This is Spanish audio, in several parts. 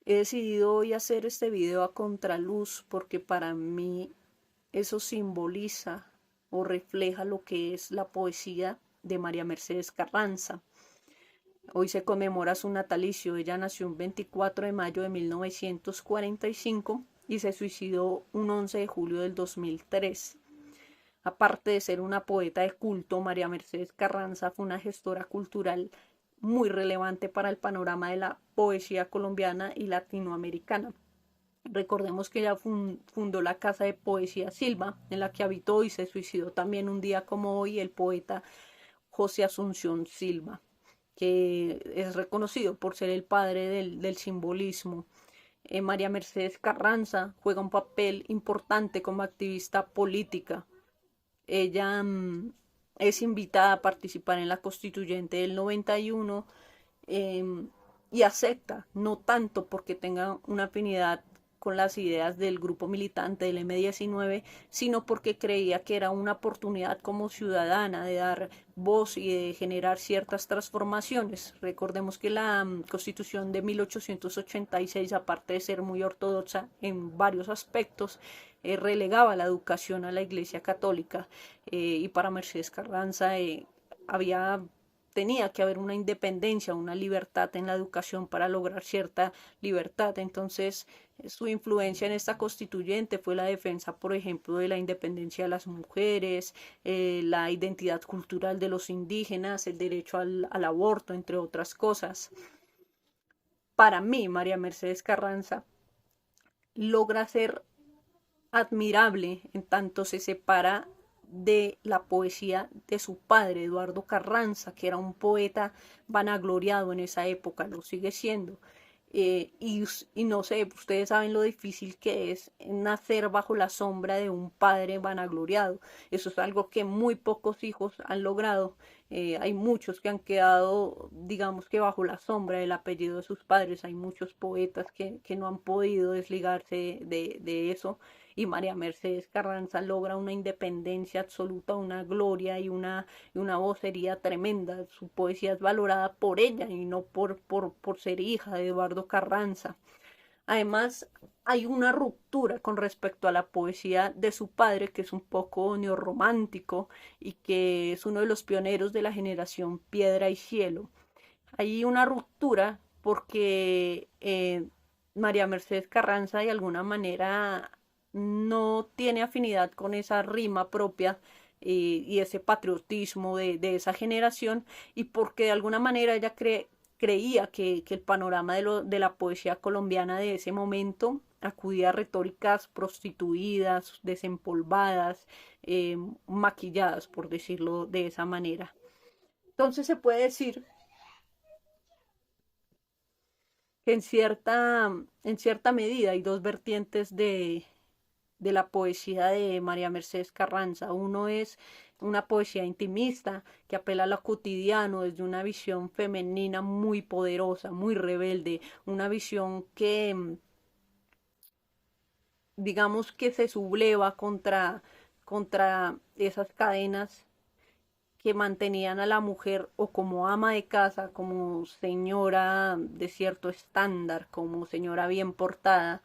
He decidido hoy hacer este video a contraluz porque para mí eso simboliza o refleja lo que es la poesía de María Mercedes Carranza. Hoy se conmemora su natalicio. Ella nació un 24 de mayo de 1945 y se suicidó un 11 de julio del 2003. Aparte de ser una poeta de culto, María Mercedes Carranza fue una gestora cultural muy relevante para el panorama de la poesía colombiana y latinoamericana. Recordemos que ella fundó la Casa de Poesía Silva, en la que habitó y se suicidó también un día como hoy el poeta José Asunción Silva, que es reconocido por ser el padre del simbolismo. María Mercedes Carranza juega un papel importante como activista política. Ella es invitada a participar en la constituyente del 91 eh, y acepta, no tanto porque tenga una afinidad con las ideas del grupo militante del M-19, sino porque creía que era una oportunidad como ciudadana de dar voz y de generar ciertas transformaciones. Recordemos que la Constitución de 1886, aparte de ser muy ortodoxa en varios aspectos, relegaba la educación a la Iglesia Católica, y para Mercedes Carranza había tenía que haber una independencia, una libertad en la educación para lograr cierta libertad. Entonces, su influencia en esta constituyente fue la defensa, por ejemplo, de la independencia de las mujeres, la identidad cultural de los indígenas, el derecho al aborto, entre otras cosas. Para mí, María Mercedes Carranza logra ser admirable en tanto se separa de la poesía de su padre, Eduardo Carranza, que era un poeta vanagloriado en esa época, lo sigue siendo. Y no sé, ustedes saben lo difícil que es nacer bajo la sombra de un padre vanagloriado. Eso es algo que muy pocos hijos han logrado. Hay muchos que han quedado, digamos que bajo la sombra del apellido de sus padres. Hay muchos poetas que no han podido desligarse de eso, y María Mercedes Carranza logra una independencia absoluta, una gloria y una vocería tremenda. Su poesía es valorada por ella y no por ser hija de Eduardo Carranza. Además, hay una ruptura con respecto a la poesía de su padre, que es un poco neorromántico y que es uno de los pioneros de la generación Piedra y Cielo. Hay una ruptura porque María Mercedes Carranza de alguna manera no tiene afinidad con esa rima propia, y ese patriotismo de esa generación, y porque de alguna manera ella creía que el panorama de la poesía colombiana de ese momento acudía a retóricas prostituidas, desempolvadas, maquilladas, por decirlo de esa manera. Entonces se puede decir que en cierta medida hay dos vertientes de la poesía de María Mercedes Carranza. Uno es una poesía intimista que apela a lo cotidiano desde una visión femenina muy poderosa, muy rebelde, una visión que digamos que se subleva contra esas cadenas que mantenían a la mujer o como ama de casa, como señora de cierto estándar, como señora bien portada,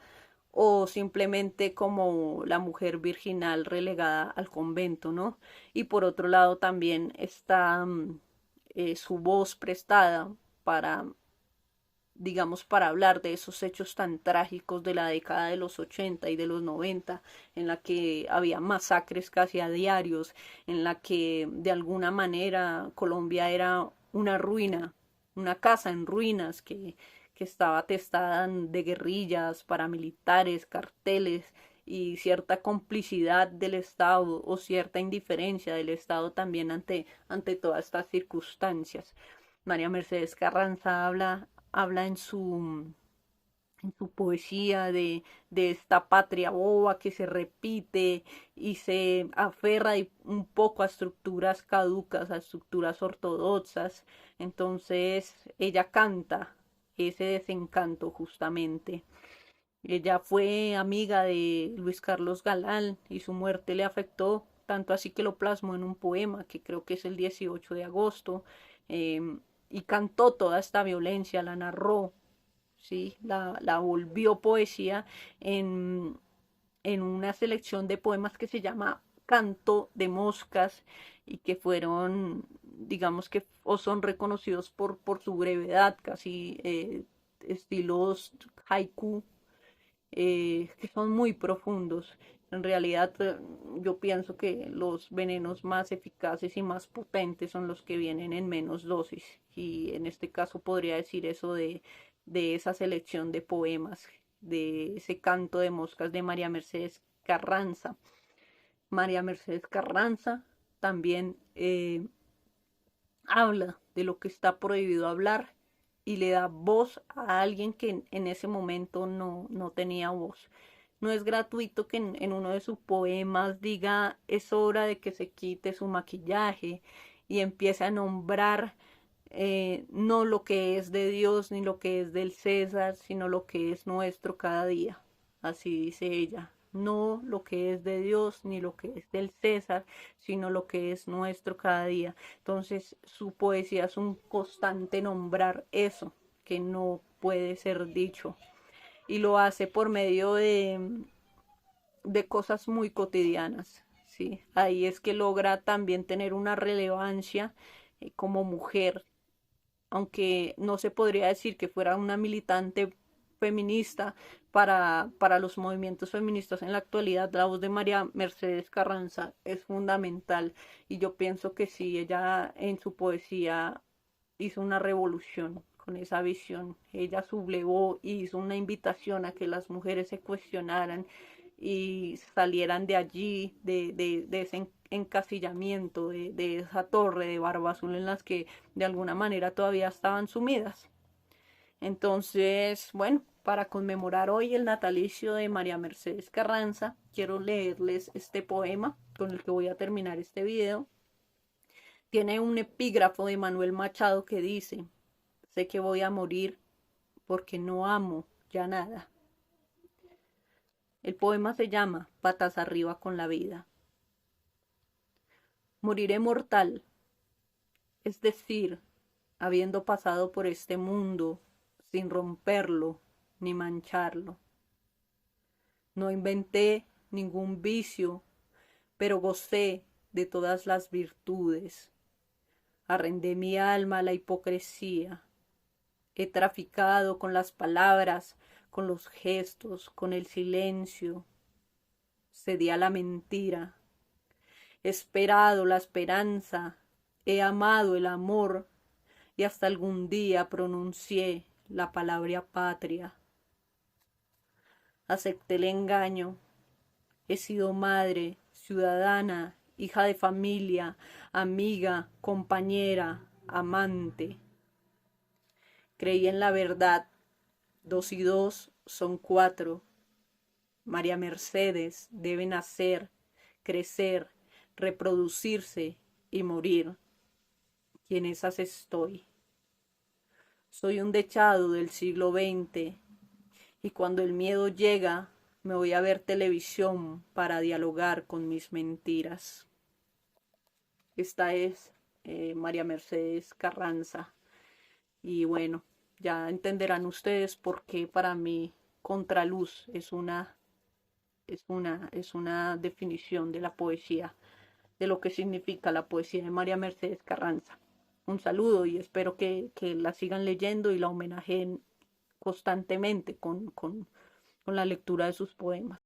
o simplemente como la mujer virginal relegada al convento, ¿no? Y por otro lado también está su voz prestada para, digamos, para hablar de esos hechos tan trágicos de la década de los 80 y de los 90, en la que había masacres casi a diarios, en la que de alguna manera Colombia era una ruina, una casa en ruinas que estaba atestada de guerrillas, paramilitares, carteles y cierta complicidad del Estado o cierta indiferencia del Estado también ante todas estas circunstancias. María Mercedes Carranza habla en su poesía de esta patria boba que se repite y se aferra un poco a estructuras caducas, a estructuras ortodoxas. Entonces ella canta ese desencanto justamente. Ella fue amiga de Luis Carlos Galán y su muerte le afectó tanto así que lo plasmó en un poema que creo que es el 18 de agosto, y cantó toda esta violencia, la narró ¿sí? La volvió poesía en una selección de poemas que se llama Canto de Moscas y que fueron, digamos que, o son reconocidos por su brevedad, casi estilos haiku, que son muy profundos. En realidad, yo pienso que los venenos más eficaces y más potentes son los que vienen en menos dosis. Y en este caso podría decir eso de esa selección de poemas, de ese canto de moscas de María Mercedes Carranza. María Mercedes Carranza también habla de lo que está prohibido hablar y le da voz a alguien que en ese momento no tenía voz. No es gratuito que en uno de sus poemas diga es hora de que se quite su maquillaje y empiece a nombrar no lo que es de Dios ni lo que es del César, sino lo que es nuestro cada día. Así dice ella. No lo que es de Dios ni lo que es del César, sino lo que es nuestro cada día. Entonces su poesía es un constante nombrar eso que no puede ser dicho. Y lo hace por medio de cosas muy cotidianas. ¿Sí? Ahí es que logra también tener una relevancia como mujer, aunque no se podría decir que fuera una militante feminista para los movimientos feministas en la actualidad. La voz de María Mercedes Carranza es fundamental y yo pienso que sí, ella en su poesía hizo una revolución con esa visión. Ella sublevó y hizo una invitación a que las mujeres se cuestionaran y salieran de allí, de ese encasillamiento, de esa torre de barba azul en las que de alguna manera todavía estaban sumidas. Entonces, bueno, para conmemorar hoy el natalicio de María Mercedes Carranza, quiero leerles este poema con el que voy a terminar este video. Tiene un epígrafo de Manuel Machado que dice: sé que voy a morir porque no amo ya nada. El poema se llama Patas arriba con la vida. Moriré mortal, es decir, habiendo pasado por este mundo sin romperlo ni mancharlo. No inventé ningún vicio, pero gocé de todas las virtudes. Arrendé mi alma a la hipocresía. He traficado con las palabras, con los gestos, con el silencio. Cedí a la mentira. He esperado la esperanza. He amado el amor y hasta algún día pronuncié la palabra patria. Acepté el engaño. He sido madre, ciudadana, hija de familia, amiga, compañera, amante. Creí en la verdad. 2 y 2 son 4. María Mercedes debe nacer, crecer, reproducirse y morir. Y en esas estoy. Soy un dechado del siglo XX y cuando el miedo llega me voy a ver televisión para dialogar con mis mentiras. Esta es María Mercedes Carranza. Y bueno, ya entenderán ustedes por qué para mí Contraluz es una definición de la poesía, de lo que significa la poesía de María Mercedes Carranza. Un saludo y espero que la sigan leyendo y la homenajeen constantemente con la lectura de sus poemas.